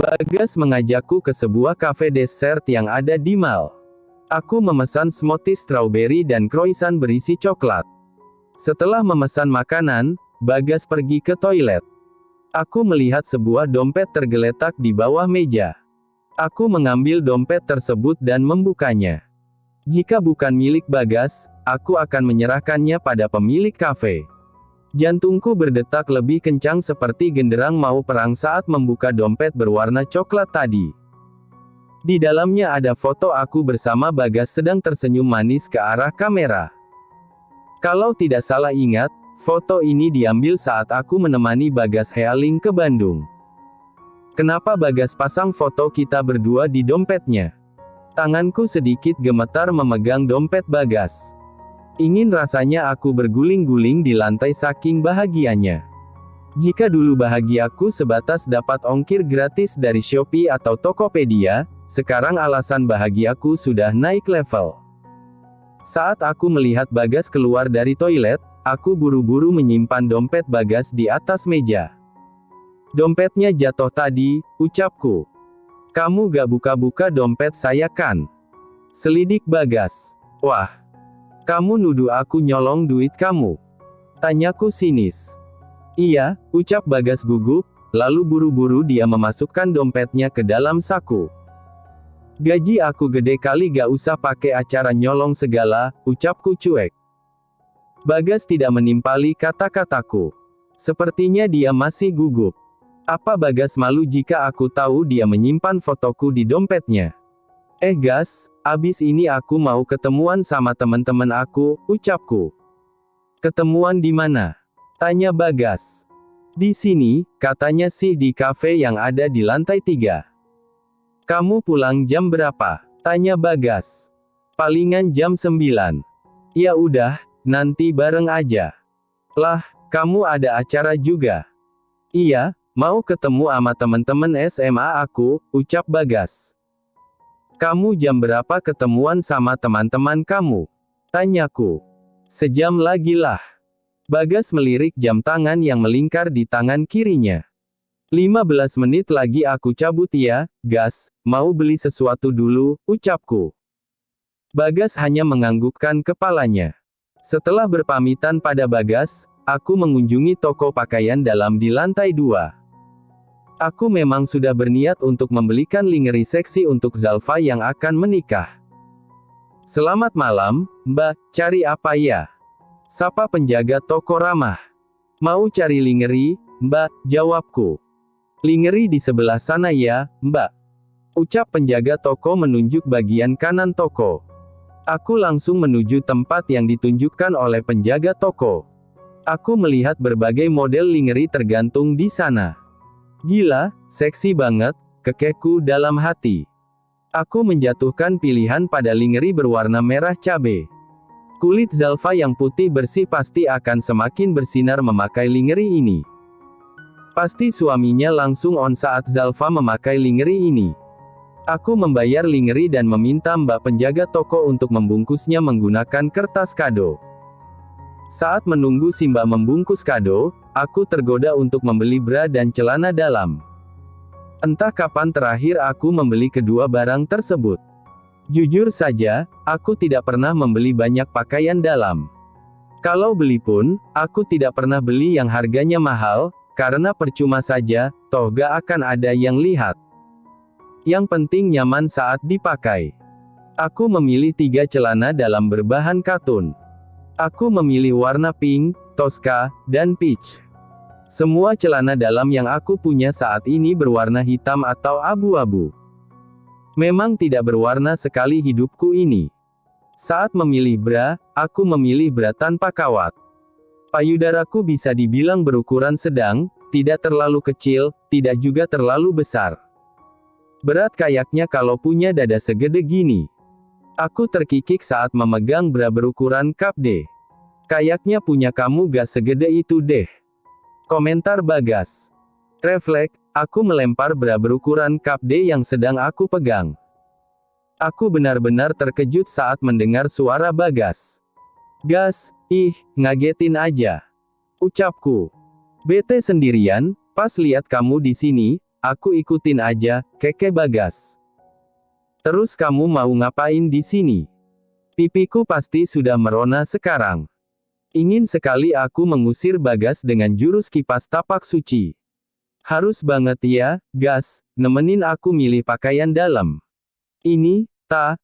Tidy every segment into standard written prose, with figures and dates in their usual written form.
Bagas mengajakku ke sebuah kafe dessert yang ada di mall. Aku memesan smoothie strawberry dan croissant berisi coklat. Setelah memesan makanan, Bagas pergi ke toilet. Aku melihat sebuah dompet tergeletak di bawah meja. Aku mengambil dompet tersebut dan membukanya. Jika bukan milik Bagas, aku akan menyerahkannya pada pemilik kafe. Jantungku berdetak lebih kencang seperti genderang mau perang saat membuka dompet berwarna coklat tadi. Di dalamnya ada foto aku bersama Bagas sedang tersenyum manis ke arah kamera. Kalau tidak salah ingat, foto ini diambil saat aku menemani Bagas healing ke Bandung. Kenapa Bagas pasang foto kita berdua di dompetnya? Tanganku sedikit gemetar memegang dompet Bagas. Ingin rasanya aku berguling-guling di lantai saking bahagianya. Jika dulu bahagiaku sebatas dapat ongkir gratis dari Shopee atau Tokopedia, sekarang alasan bahagiaku sudah naik level. Saat aku melihat Bagas keluar dari toilet, aku buru-buru menyimpan dompet Bagas di atas meja. Dompetnya jatuh tadi, ucapku. Kamu gak buka-buka dompet saya kan? Selidik Bagas. Wah. Kamu nuduh aku nyolong duit kamu? Tanyaku sinis. Iya, ucap Bagas gugup, lalu buru-buru dia memasukkan dompetnya ke dalam saku. Gaji aku gede kali gak usah pakai acara nyolong segala, ucapku cuek. Bagas tidak menimpali kata-kataku. Sepertinya dia masih gugup. Apa Bagas malu jika aku tahu dia menyimpan fotoku di dompetnya? Gas, abis ini aku mau ketemuan sama teman-teman aku, ucapku. Ketemuan di mana? Tanya Bagas. Di sini, katanya sih di kafe yang ada di lantai 3. Kamu pulang jam berapa? Tanya Bagas. Palingan jam 9. Ya udah, nanti bareng aja. Lah, kamu ada acara juga? Iya, mau ketemu sama teman-teman SMA aku, ucap Bagas. Kamu jam berapa ketemuan sama teman-teman kamu? Tanyaku. Sejam lagi lah. Bagas melirik jam tangan yang melingkar di tangan kirinya. 15 menit lagi aku cabut ya, Gas, mau beli sesuatu dulu, ucapku. Bagas hanya menganggukkan kepalanya. Setelah berpamitan pada Bagas, aku mengunjungi toko pakaian dalam di lantai 2. Aku memang sudah berniat untuk membelikan lingerie seksi untuk Zalfa yang akan menikah. Selamat malam, Mbak, cari apa ya? Sapa penjaga toko ramah. Mau cari lingerie, Mbak, jawabku. Lingerie di sebelah sana ya, Mbak. Ucap penjaga toko menunjuk bagian kanan toko. Aku langsung menuju tempat yang ditunjukkan oleh penjaga toko. Aku melihat berbagai model lingerie tergantung di sana. Gila, seksi banget, kekehku dalam hati. Aku menjatuhkan pilihan pada lingerie berwarna merah cabe. Kulit Zalfa yang putih bersih pasti akan semakin bersinar memakai lingerie ini. Pasti suaminya langsung on saat Zalfa memakai lingerie ini. Aku membayar lingerie dan meminta mbak penjaga toko untuk membungkusnya menggunakan kertas kado. Saat menunggu si mbak membungkus kado, aku tergoda untuk membeli bra dan celana dalam. Entah kapan terakhir aku membeli kedua barang tersebut. Jujur saja, aku tidak pernah membeli banyak pakaian dalam. Kalau beli pun, aku tidak pernah beli yang harganya mahal, karena percuma saja, toh gak akan ada yang lihat. Yang penting nyaman saat dipakai. Aku memilih 3 celana dalam berbahan katun. Aku memilih warna pink, Tosca, dan peach. Semua celana dalam yang aku punya saat ini berwarna hitam atau abu-abu. Memang tidak berwarna sekali hidupku ini. Saat memilih bra, aku memilih bra tanpa kawat. Payudaraku bisa dibilang berukuran sedang, tidak terlalu kecil, tidak juga terlalu besar. Berat kayaknya kalau punya dada segede gini. Aku terkikik saat memegang bra berukuran cup D. Kayaknya punya kamu gak segede itu deh. Komentar Bagas. Refleks, aku melempar bra berukuran cup D yang sedang aku pegang. Aku benar-benar terkejut saat mendengar suara Bagas. Gas, ngagetin aja. Ucapku. Bete sendirian, pas lihat kamu di sini, aku ikutin aja, keke Bagas. Terus kamu mau ngapain di sini? Pipiku pasti sudah merona sekarang. Ingin sekali aku mengusir Bagas dengan jurus kipas tapak suci. Harus banget ya, Gas, nemenin aku milih pakaian dalam. Ini,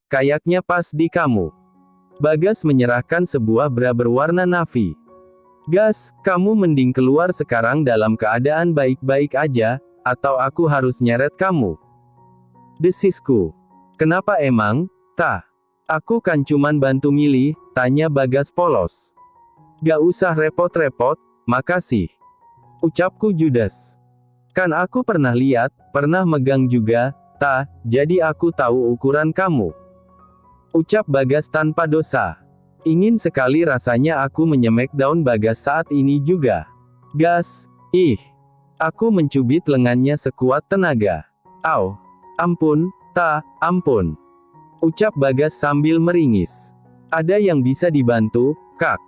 kayaknya pas di kamu. Bagas menyerahkan sebuah bra berwarna navy. Gas, kamu mending keluar sekarang dalam keadaan baik-baik aja, atau aku harus nyeret kamu. Desisku. Kenapa emang, Aku kan cuman bantu milih, tanya Bagas polos. Gak usah repot-repot, makasih. Ucapku judes. Kan aku pernah lihat, pernah megang juga, jadi aku tahu ukuran kamu. Ucap Bagas tanpa dosa. Ingin sekali rasanya aku menyemek daun Bagas saat ini juga. Gas, Aku mencubit lengannya sekuat tenaga. Au. Ampun, ampun. Ucap Bagas sambil meringis. Ada yang bisa dibantu, Kak?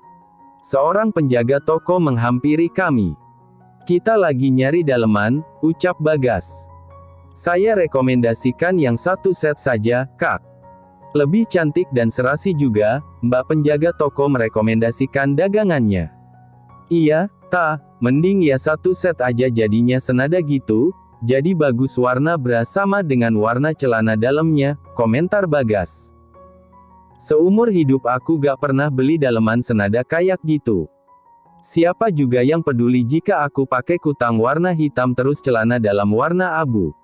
Seorang penjaga toko menghampiri kami. Kita lagi nyari daleman, ucap Bagas. Saya rekomendasikan yang satu set saja, Kak. Lebih cantik dan serasi juga, Mbak penjaga toko merekomendasikan dagangannya. Iya, mending ya satu set aja jadinya senada gitu, jadi bagus warna bra sama dengan warna celana dalamnya, komentar Bagas. Seumur hidup aku gak pernah beli daleman senada kayak gitu. Siapa juga yang peduli jika aku pakai kutang warna hitam terus celana dalam warna abu.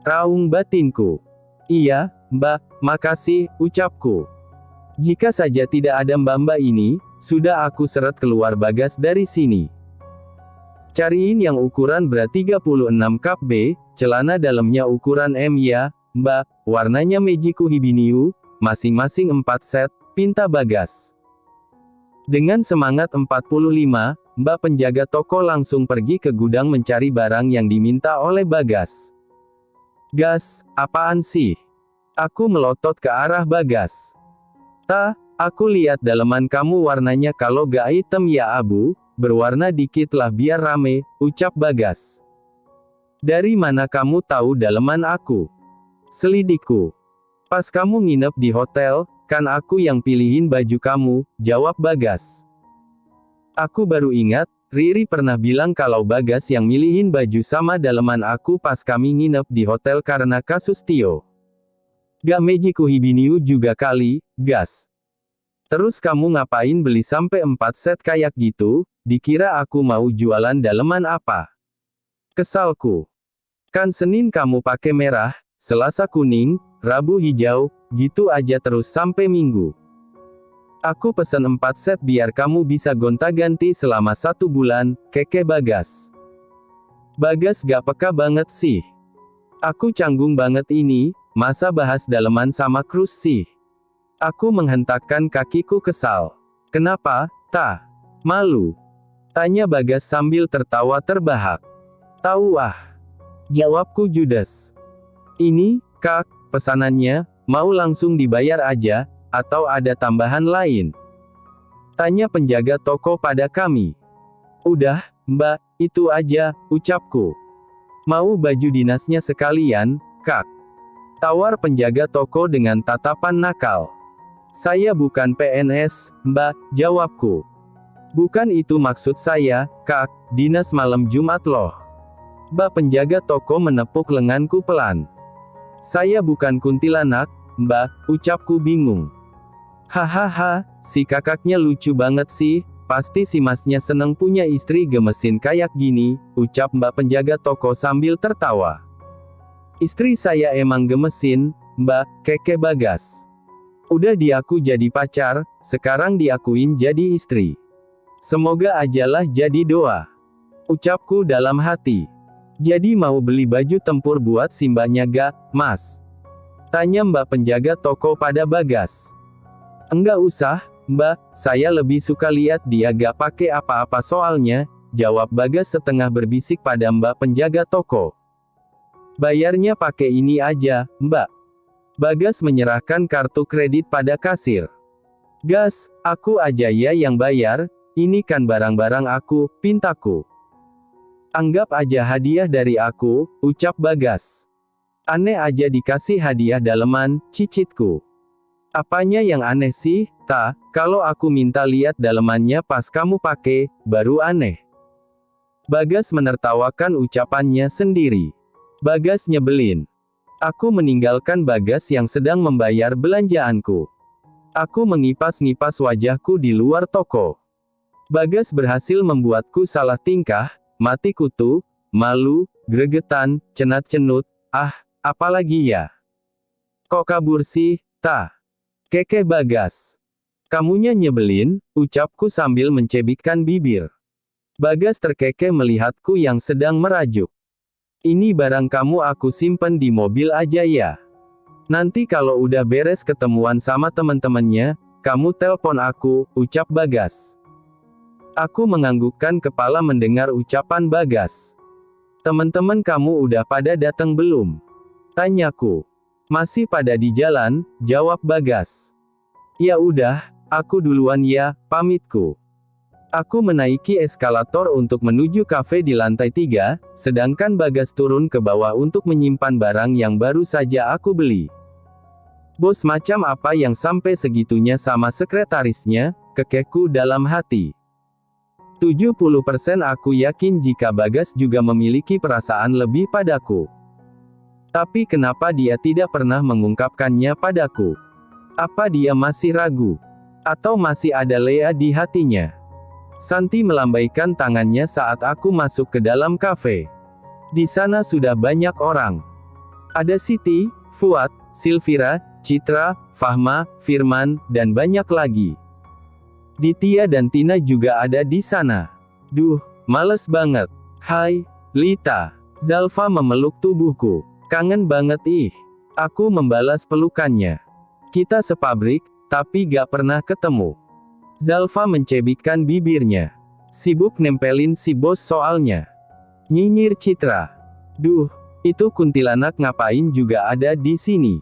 Raung batinku. Iya, Mbak, makasih, ucapku. Jika saja tidak ada mbak-mbak ini, sudah aku seret keluar Bagas dari sini. Cariin yang ukuran bra 36 cup B, celana dalamnya ukuran M ya, Mbak, warnanya Mejiku Hibiniu, masing-masing 4 set, pinta Bagas. Dengan semangat 45, Mbak penjaga toko langsung pergi ke gudang mencari barang yang diminta oleh Bagas. Gas, apaan sih? Aku melotot ke arah Bagas. Aku lihat daleman kamu warnanya kalau gak hitam ya abu, berwarna dikit lah biar rame, ucap Bagas. Dari mana kamu tahu daleman aku? Selidikku. Pas kamu nginep di hotel, kan aku yang pilihin baju kamu, jawab Bagas. Aku baru ingat, Riri pernah bilang kalau Bagas yang milihin baju sama daleman aku pas kami nginep di hotel karena kasus Tio. Gak Mejiku Hibiniu juga kali, Gas. Terus kamu ngapain beli sampai 4 set kayak gitu, dikira aku mau jualan daleman apa? Kesalku. Kan Senin kamu pakai merah, Selasa kuning, Rabu hijau, gitu aja terus sampai Minggu. Aku pesen 4 set biar kamu bisa gonta-ganti selama 1 bulan, keke Bagas. Bagas gak peka banget sih. Aku canggung banget ini, masa bahas daleman sama krus sih. Aku menghentakkan kakiku kesal. Kenapa, malu? Tanya Bagas sambil tertawa terbahak. Tahu jawabku judes. Ini, Kak, pesanannya, mau langsung dibayar aja, atau ada tambahan lain? Tanya penjaga toko pada kami. Udah, Mbak, itu aja, ucapku. Mau baju dinasnya sekalian, Kak? Tawar penjaga toko dengan tatapan nakal. Saya bukan PNS, Mbak, jawabku. Bukan itu maksud saya, Kak, dinas malam Jumat loh. Mbak penjaga toko menepuk lenganku pelan. Saya bukan kuntilanak, Mbak, ucapku bingung. Hahaha, si kakaknya lucu banget sih, pasti si masnya seneng punya istri gemesin kayak gini, ucap Mbak penjaga toko sambil tertawa. Istri saya emang gemesin, Mbak, keke Bagas. Udah diaku jadi pacar, sekarang diakuin jadi istri. Semoga ajalah jadi doa. Ucapku dalam hati. Jadi mau beli baju tempur buat si mbaknya gak, Mas? Tanya Mbak penjaga toko pada Bagas. Enggak usah, Mbak, saya lebih suka lihat dia gak pakai apa-apa soalnya, jawab Bagas setengah berbisik pada Mbak penjaga toko. Bayarnya pakai ini aja, Mbak. Bagas menyerahkan kartu kredit pada kasir. Gas, aku aja ya yang bayar, ini kan barang-barang aku, pintaku. Anggap aja hadiah dari aku, ucap Bagas. Aneh aja dikasih hadiah daleman, cicitku. Apanya yang aneh sih, Ta? Kalau aku minta lihat dalemannya pas kamu pakai, baru aneh. Bagas menertawakan ucapannya sendiri. Bagas nyebelin. Aku meninggalkan Bagas yang sedang membayar belanjaanku. Aku mengipas-ngipas wajahku di luar toko. Bagas berhasil membuatku salah tingkah, mati kutu, malu, gregetan, cenat-cenut, apalagi ya. Kok kabur sih, Ta? Kekeh Bagas. Kamunya nyebelin, ucapku sambil mencebikkan bibir. Bagas terkekeh melihatku yang sedang merajuk. Ini barang kamu aku simpen di mobil aja ya. Nanti kalau udah beres ketemuan sama temen-temennya, kamu telpon aku, ucap Bagas. Aku menganggukkan kepala mendengar ucapan Bagas. Temen-temen kamu udah pada datang belum? Tanyaku. Masih pada di jalan, jawab Bagas. Ya udah, aku duluan ya, pamitku. Aku menaiki eskalator untuk menuju kafe di lantai 3, sedangkan Bagas turun ke bawah untuk menyimpan barang yang baru saja aku beli. Bos macam apa yang sampai segitunya sama sekretarisnya, kekehku dalam hati. 70% aku yakin jika Bagas juga memiliki perasaan lebih padaku. Tapi kenapa dia tidak pernah mengungkapkannya padaku? Apa dia masih ragu? Atau masih ada Lea di hatinya? Santi melambaikan tangannya saat aku masuk ke dalam kafe. Di sana sudah banyak orang. Ada Siti, Fuad, Silvira, Citra, Fahma, Firman, dan banyak lagi. Ditya dan Tina juga ada di sana. Duh, males banget. Hai, Lita. Zalfa memeluk tubuhku. Kangen banget ih. Aku membalas pelukannya. Kita sepabrik, tapi gak pernah ketemu. Zalfa mencebikkan bibirnya. Sibuk nempelin si bos soalnya. Nyinyir Citra. Duh, itu kuntilanak ngapain juga ada di sini.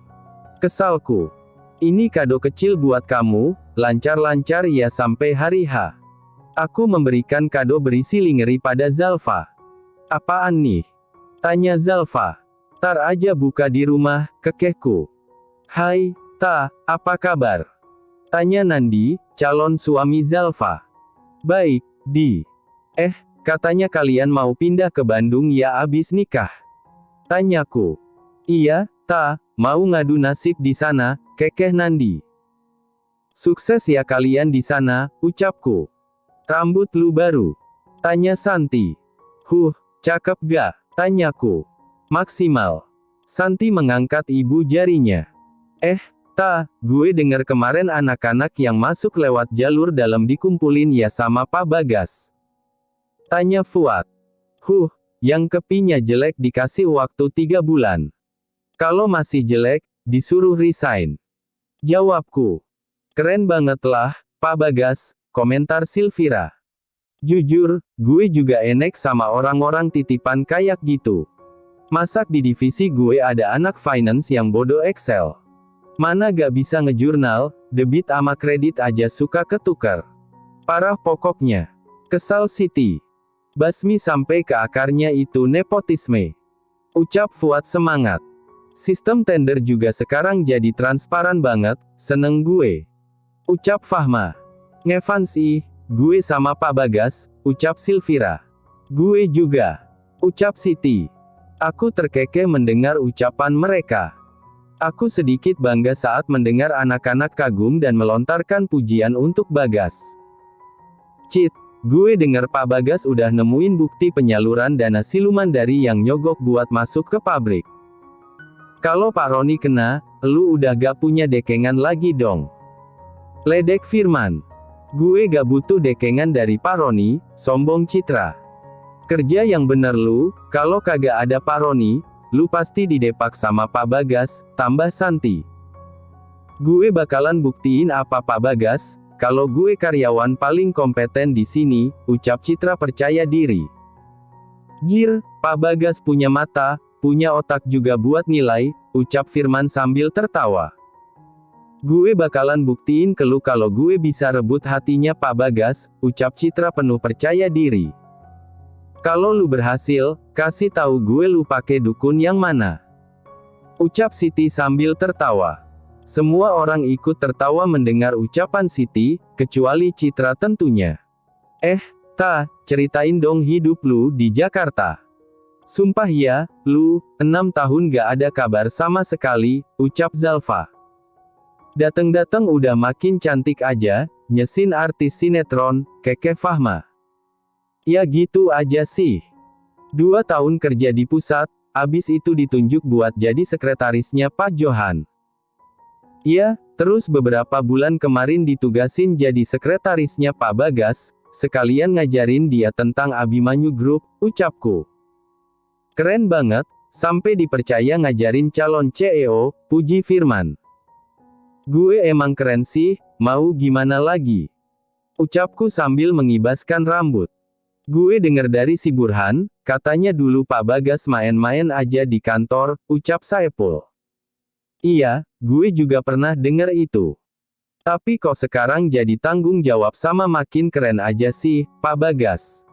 Kesalku. Ini kado kecil buat kamu, lancar-lancar ya sampai hari H. Aku memberikan kado berisi lingeri pada Zalfa. Apaan nih? Tanya Zalfa. Tar aja buka di rumah, kekehku. Hai, Ta, apa kabar? Tanya Nandi, calon suami Zalfa. Baik, Di. Katanya kalian mau pindah ke Bandung ya abis nikah? Tanyaku. Iya, Ta, mau ngadu nasib di sana, kekeh Nandi. Sukses ya kalian di sana, ucapku. Rambut lu baru? Tanya Santi. Cakep gak? Tanyaku. Maksimal. Santi mengangkat ibu jarinya. Ta, gue denger kemarin anak-anak yang masuk lewat jalur dalam dikumpulin ya sama Pak Bagas. Tanya Fuad. Yang kepinya jelek dikasih waktu 3 bulan. Kalau masih jelek, disuruh resign. Jawabku. Keren banget lah, Pak Bagas, komentar Silvira. Jujur, gue juga enek sama orang-orang titipan kayak gitu. Masak di divisi gue ada anak finance yang bodoh Excel. Mana gak bisa ngejurnal, debit ama kredit aja suka ketukar. Parah pokoknya. Kesal Siti. Basmi sampai ke akarnya itu nepotisme. Ucap Fuad semangat. Sistem tender juga sekarang jadi transparan banget, seneng gue. Ucap Fahma. Ngefans ih, gue sama Pak Bagas, ucap Silvira. Gue juga. Ucap Siti. Aku terkekeh mendengar ucapan mereka. Aku sedikit bangga saat mendengar anak-anak kagum dan melontarkan pujian untuk Bagas. Cit, gue denger Pak Bagas udah nemuin bukti penyaluran dana siluman dari yang nyogok buat masuk ke pabrik. Kalau Pak Roni kena, lu udah gak punya dekengan lagi dong. Ledek Firman. Gue gak butuh dekengan dari Pak Roni, sombong Citra. Kerja yang bener lu, kalau kagak ada Pak Roni, lu pasti didepak sama Pak Bagas, tambah Santi. Gue bakalan buktiin apa Pak Bagas, kalau gue karyawan paling kompeten di sini, ucap Citra percaya diri. Jir, Pak Bagas punya mata, punya otak juga buat nilai, ucap Firman sambil tertawa. Gue bakalan buktiin ke lu kalau gue bisa rebut hatinya Pak Bagas, ucap Citra penuh percaya diri. Kalau lu berhasil, kasih tahu gue lu pakai dukun yang mana. Ucap Siti sambil tertawa. Semua orang ikut tertawa mendengar ucapan Siti, kecuali Citra tentunya. Ceritain dong hidup lu di Jakarta. Sumpah ya, lu, 6 tahun gak ada kabar sama sekali, ucap Zalfa. Dateng-dateng udah makin cantik aja, nyesin artis sinetron, Keke Fahma. Ya gitu aja sih. 2 tahun kerja di pusat, abis itu ditunjuk buat jadi sekretarisnya Pak Johan. Iya, terus beberapa bulan kemarin ditugasin jadi sekretarisnya Pak Bagas, sekalian ngajarin dia tentang Abimanyu Group, ucapku. Keren banget, sampai dipercaya ngajarin calon CEO, puji Firman. Gue emang keren sih, mau gimana lagi? Ucapku sambil mengibaskan rambut. Gue denger dari si Burhan, katanya dulu Pak Bagas main-main aja di kantor, ucap Saepul. Iya, gue juga pernah denger itu. Tapi kok sekarang jadi tanggung jawab sama makin keren aja sih, Pak Bagas.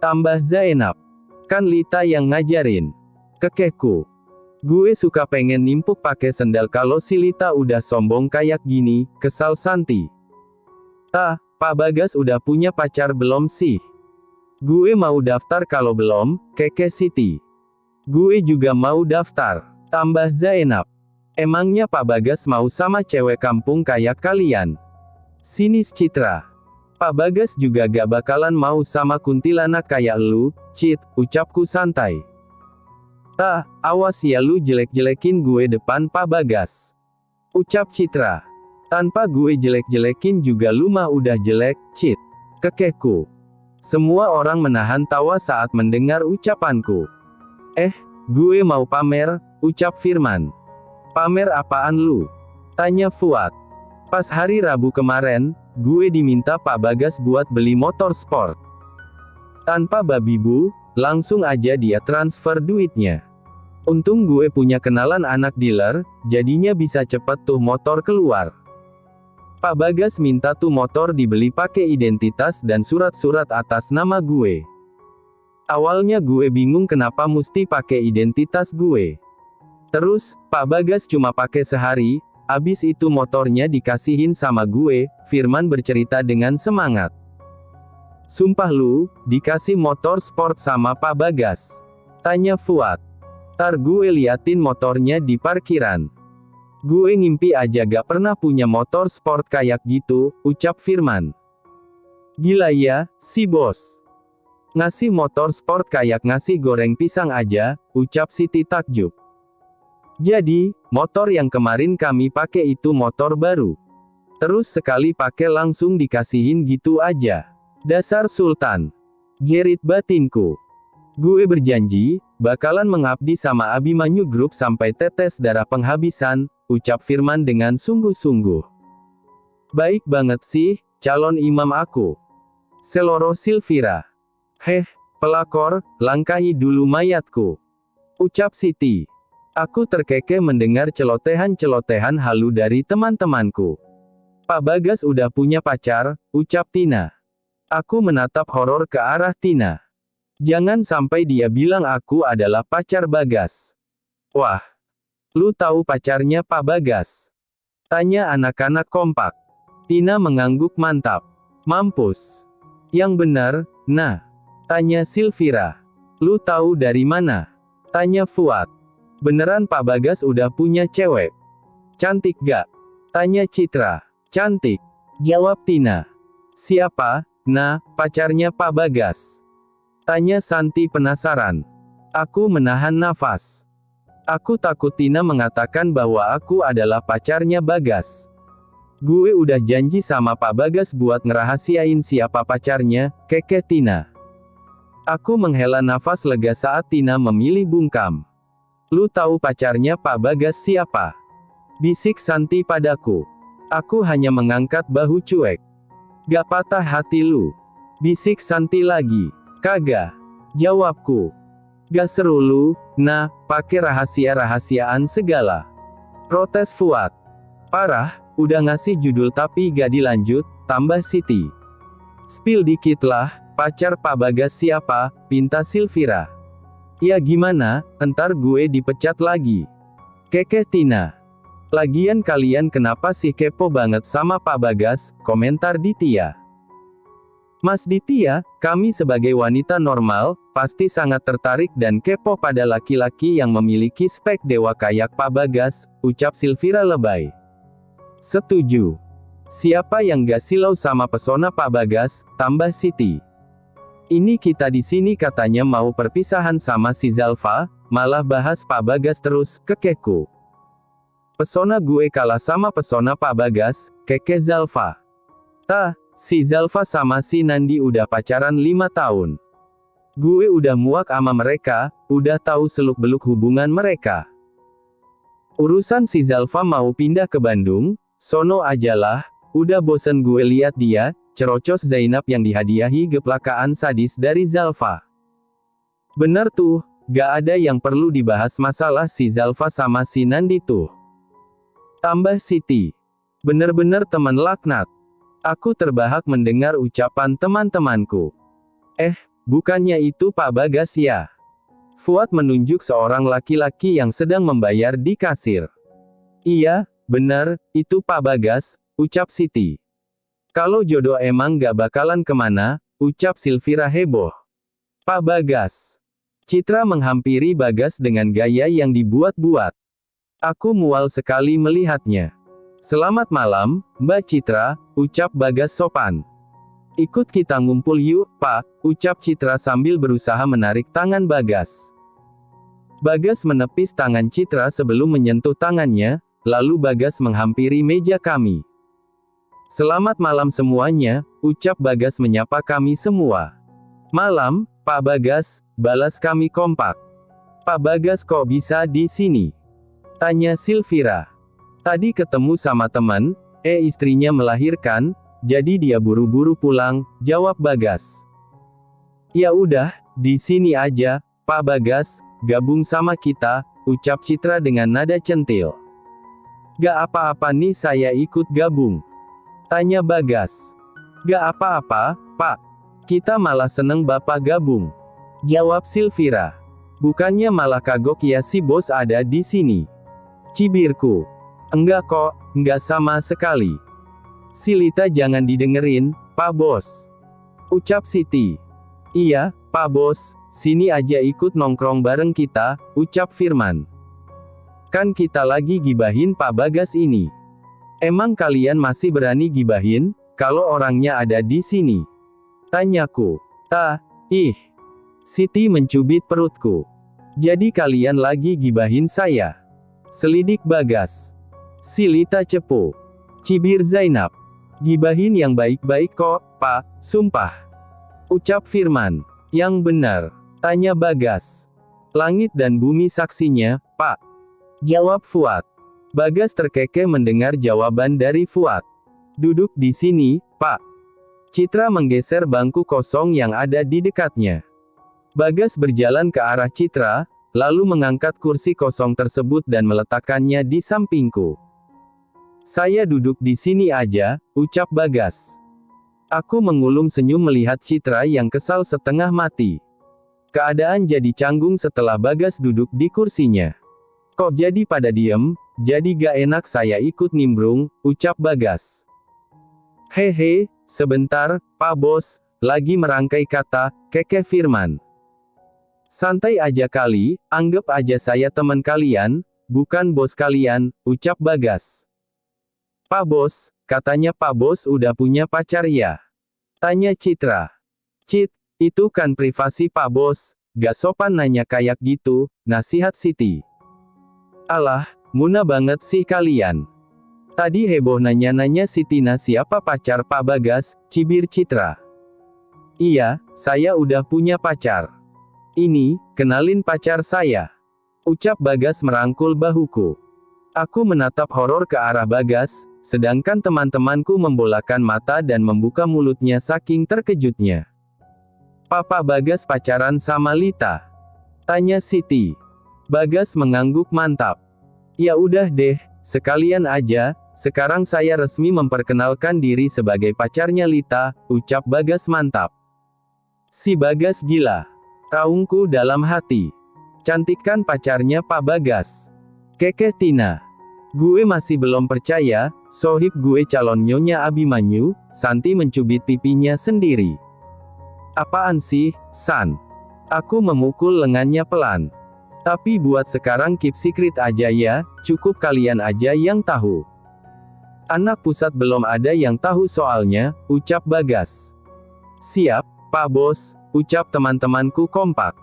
Tambah Zainab. Kan Lita yang ngajarin. Kekehku. Gue suka pengen nimpuk pakai sendal kalau si Lita udah sombong kayak gini, kesal Santi. Pak Bagas udah punya pacar belum sih? Gue mau daftar kalau belum, Keke Siti. Gue juga mau daftar, tambah Zainab. Emangnya Pak Bagas mau sama cewek kampung kayak kalian? Sinis Citra. Pak Bagas juga gak bakalan mau sama kuntilanak kayak lu, Cit, ucapku santai. Awas ya lu jelek-jelekin gue depan Pak Bagas. Ucap Citra. Tanpa gue jelek-jelekin juga lu mah udah jelek, Cit. Kekehku. Semua orang menahan tawa saat mendengar ucapanku. Gue mau pamer, ucap Firman. Pamer apaan lu? Tanya Fuad. Pas hari Rabu kemarin, gue diminta Pak Bagas buat beli motor sport. Tanpa babi bu, langsung aja dia transfer duitnya. Untung gue punya kenalan anak dealer, jadinya bisa cepet tuh motor keluar. Pak Bagas minta tuh motor dibeli pakai identitas dan surat-surat atas nama gue. Awalnya gue bingung kenapa mesti pakai identitas gue. Terus, Pak Bagas cuma pakai sehari, abis itu motornya dikasihin sama gue, Firman bercerita dengan semangat. Sumpah lu, dikasih motor sport sama Pak Bagas? Tanya Fuad. Tar gue liatin motornya di parkiran. Gue ngimpi aja gak pernah punya motor sport kayak gitu, ucap Firman. Gila ya, si bos. Ngasih motor sport kayak ngasih goreng pisang aja, ucap Siti takjub. Jadi, motor yang kemarin kami pakai itu motor baru. Terus sekali pakai langsung dikasihin gitu aja. Dasar Sultan. Jerit batinku. Gue berjanji, bakalan mengabdi sama Abimanyu Group sampai tetes darah penghabisan, ucap Firman dengan sungguh-sungguh. Baik banget sih, calon imam aku. Seloro Silvira. Pelakor, langkahi dulu mayatku. Ucap Siti. Aku terkekeh mendengar celotehan-celotehan halu dari teman-temanku. Pak Bagas udah punya pacar, ucap Tina. Aku menatap horor ke arah Tina. Jangan sampai dia bilang aku adalah pacar Bagas. Wah, lu tahu pacarnya Pak Bagas? Tanya anak-anak kompak. Tina mengangguk mantap. Mampus. Yang benar, nah. Tanya Silvira. Lu tahu dari mana? Tanya Fuad. Beneran Pak Bagas udah punya cewek? Cantik gak? Tanya Citra. Cantik. Jawab Tina. Siapa? Nah, pacarnya Pak Bagas. Tanya Santi penasaran. Aku menahan nafas. Aku takut Tina mengatakan bahwa aku adalah pacarnya Bagas. Gue udah janji sama Pak Bagas buat ngerahasiain siapa pacarnya, kekeh Tina. Aku menghela nafas lega saat Tina memilih bungkam. Lu tahu pacarnya Pak Bagas siapa? Bisik Santi padaku. Aku hanya mengangkat bahu cuek. Gak patah hati lu? Bisik Santi lagi. Kagak. Jawabku. Gak seru lu, nah, pakai rahasia-rahasiaan segala. Protes Fuad. Parah, udah ngasih judul tapi gak dilanjut, tambah Siti. Spill dikit lah, Pacar Pak Bagas siapa? Pinta Silvira. Ya gimana, entar gue dipecat lagi. Kekeh Tina. Lagian kalian kenapa sih kepo banget sama Pak Bagas, komentar Ditya. Mas Ditya, kami sebagai wanita normal, pasti sangat tertarik dan kepo pada laki-laki yang memiliki spek dewa kayak Pak Bagas, ucap Silvira lebay. Setuju. Siapa yang gak silau sama pesona Pak Bagas, tambah Siti. Ini kita di sini katanya mau perpisahan sama si Zalfa, malah bahas Pak Bagas terus, kekehku. Pesona gue kalah sama pesona Pak Bagas, kekeh Zalfa. Si Zalfa sama si Nandi udah pacaran 5 tahun. Gue udah muak ama mereka, udah tahu seluk-beluk hubungan mereka. Urusan si Zalfa mau pindah ke Bandung, sono ajalah, udah bosen gue lihat dia, cerocos Zainab yang dihadiahi geplakaan sadis dari Zalfa. Bener tuh, gak ada yang perlu dibahas masalah si Zalfa sama si Nandi tuh. Tambah Siti. Bener-bener teman laknat. Aku terbahak mendengar ucapan teman-temanku. Bukannya itu Pak Bagas ya? Fuad menunjuk seorang laki-laki yang sedang membayar di kasir. Iya, bener, itu Pak Bagas, ucap Siti. Kalau jodoh emang gak bakalan kemana, ucap Silvira heboh. Pak Bagas. Citra menghampiri Bagas dengan gaya yang dibuat-buat. Aku mual sekali melihatnya. Selamat malam, Mbak Citra, ucap Bagas sopan. Ikut kita ngumpul yuk, Pak, ucap Citra sambil berusaha menarik tangan Bagas. Bagas menepis tangan Citra sebelum menyentuh tangannya, lalu Bagas menghampiri meja kami. Selamat malam semuanya, ucap Bagas menyapa kami semua. Malam, Pak Bagas, balas kami kompak. Pak Bagas kok bisa di sini? Tanya Silvira. Tadi ketemu sama teman, istrinya melahirkan, jadi dia buru-buru pulang, jawab Bagas. Ya udah, di sini aja, Pak Bagas, gabung sama kita, ucap Citra dengan nada centil. Gak apa-apa nih saya ikut gabung. Tanya Bagas. Gak apa-apa, Pak. Kita malah seneng Bapak gabung. Jawab Silvira. Bukannya malah kagok ya si bos ada di sini. Cibirku. Enggak kok, enggak sama sekali. Silita jangan didengerin, Pak Bos. Ucap Siti. Iya, Pak Bos, sini aja ikut nongkrong bareng kita, ucap Firman. Kan kita lagi gibahin Pak Bagas ini. Emang kalian masih berani gibahin, kalau orangnya ada di sini? Tanyaku. Siti mencubit perutku. Jadi kalian lagi gibahin saya? Selidik Bagas. Silita cepu. Cibir Zainab. Gibahin yang baik-baik kok, Pak, sumpah. Ucap Firman. Yang benar. Tanya Bagas. Langit dan bumi saksinya, Pak. Jawab Fuad. Bagas terkekeh mendengar jawaban dari Fuad. Duduk di sini, Pak. Citra menggeser bangku kosong yang ada di dekatnya. Bagas berjalan ke arah Citra, lalu mengangkat kursi kosong tersebut dan meletakkannya di sampingku. Saya duduk di sini aja, ucap Bagas. Aku mengulum senyum melihat Citra yang kesal setengah mati. Keadaan jadi canggung setelah Bagas duduk di kursinya. Kok jadi pada diem, jadi gak enak saya ikut nimbrung, ucap Bagas. Hehe, sebentar, Pak Bos, lagi merangkai kata, kekeh Firman. Santai aja kali, anggap aja saya teman kalian, bukan bos kalian, ucap Bagas. Pak Bos, katanya Pak Bos udah punya pacar ya? Tanya Citra. Cit, itu kan privasi Pak Bos, gak sopan nanya kayak gitu, nasihat Siti. Alah, muna banget sih kalian. Tadi heboh nanya-nanya si Tina siapa pacar Pak Bagas, cibir Citra. Iya, saya udah punya pacar. Ini, kenalin pacar saya. Ucap Bagas merangkul bahuku. Aku menatap horor ke arah Bagas, sedangkan teman-temanku membolakan mata dan membuka mulutnya saking terkejutnya. Papa Bagas pacaran sama Lita? Tanya Siti. Bagas mengangguk mantap. Ya udah deh, sekalian aja, sekarang saya resmi memperkenalkan diri sebagai pacarnya Lita, ucap Bagas mantap. Si Bagas gila. Raungku dalam hati. Cantikkan pacarnya Pak Bagas. Kekeh Tina. Gue masih belum percaya, sohib gue calon Nyonya Abimanyu. Santi mencubit pipinya sendiri. Apaan sih, San? Aku memukul lengannya pelan. Tapi buat sekarang keep secret aja ya, cukup kalian aja yang tahu. Anak pusat belum ada yang tahu soalnya, ucap Bagas. Siap, Pak Bos, ucap teman-temanku kompak.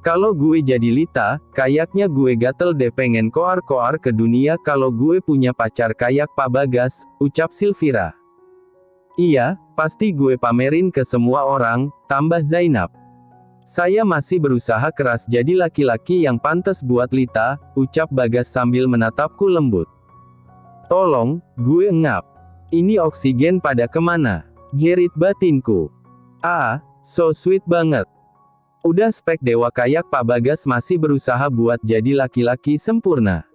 Kalau gue jadi Lita, kayaknya gue gatel deh pengen koar-koar ke dunia kalau gue punya pacar kayak Pak Bagas, ucap Silvira. Iya, pasti gue pamerin ke semua orang, tambah Zainab. Saya masih berusaha keras jadi laki-laki yang pantas buat Lita, ucap Bagas sambil menatapku lembut. Tolong, gue engap. Ini oksigen pada kemana? Jerit batinku. Ah, so sweet banget. Udah spek dewa kayak Pak Bagas masih berusaha buat jadi laki-laki sempurna.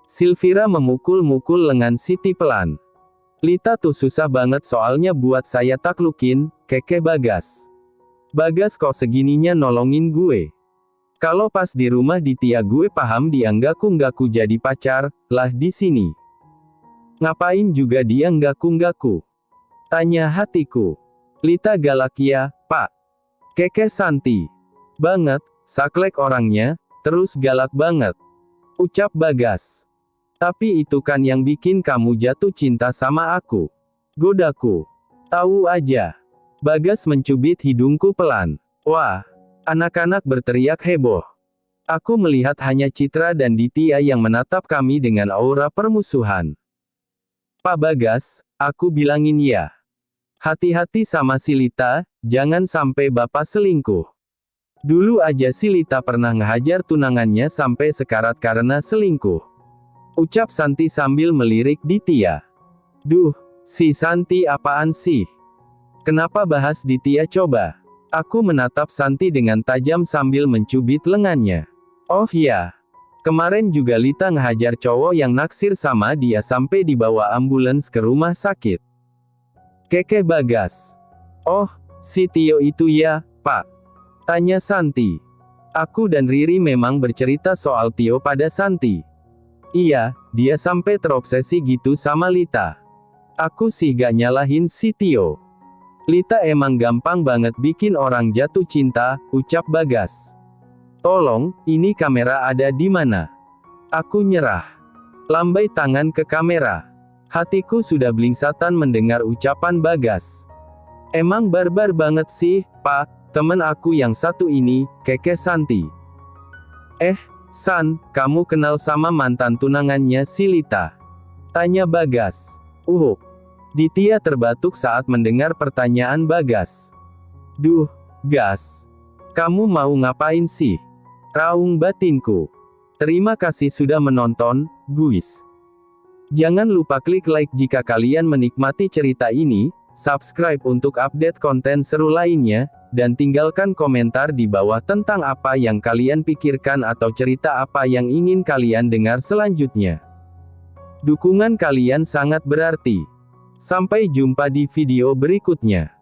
Silvira memukul-mukul lengan Siti pelan. Lita tuh susah banget soalnya buat saya taklukin, kekeh Bagas. Bagas kok segininya nolongin gue. Kalau pas di rumah di Tia gue paham dia nggaku-nggaku jadi pacar, lah di sini. Ngapain juga dia nggaku-nggaku? Tanya hatiku. Lita galak ya, Pak. Kekeh Santi. Banget, saklek orangnya, terus galak banget. Ucap Bagas. Tapi itu kan yang bikin kamu jatuh cinta sama aku. Godaku. Tahu aja. Bagas mencubit hidungku pelan. Wah. Anak-anak berteriak heboh. Aku melihat hanya Citra dan Ditya yang menatap kami dengan aura permusuhan. Pak Bagas, aku bilangin ya. Hati-hati sama si Lita, jangan sampai bapak selingkuh. Dulu aja si Lita pernah ngehajar tunangannya sampai sekarat karena selingkuh. Ucap Santi sambil melirik Ditya. Duh, si Santi apaan sih? Kenapa bahas Ditya coba? Aku menatap Santi dengan tajam sambil mencubit lengannya. Oh ya. Kemarin juga Lita ngehajar cowok yang naksir sama dia sampai dibawa ambulans ke rumah sakit. Kekeh Bagas. Oh, si Tio itu ya, Pak? Tanya Santi. Aku dan Riri memang bercerita soal Tio pada Santi. Iya, dia sampai terobsesi gitu sama Lita. Aku sih gak nyalahin si Tio. Lita emang gampang banget bikin orang jatuh cinta, ucap Bagas. Tolong, ini kamera ada di mana? Aku nyerah. Lambai tangan ke kamera. Hatiku sudah blingsatan mendengar ucapan Bagas. Emang barbar banget sih, Pak, temen aku yang satu ini, kekeh Santi. San, kamu kenal sama mantan tunangannya si Lita? Tanya Bagas. Ditya terbatuk saat mendengar pertanyaan Bagas. Duh, Gas. Kamu mau ngapain sih? Raung batinku. Terima kasih sudah menonton, guys. Jangan lupa klik like jika kalian menikmati cerita ini, subscribe untuk update konten seru lainnya, dan tinggalkan komentar di bawah tentang apa yang kalian pikirkan atau cerita apa yang ingin kalian dengar selanjutnya. Dukungan kalian sangat berarti. Sampai jumpa di video berikutnya.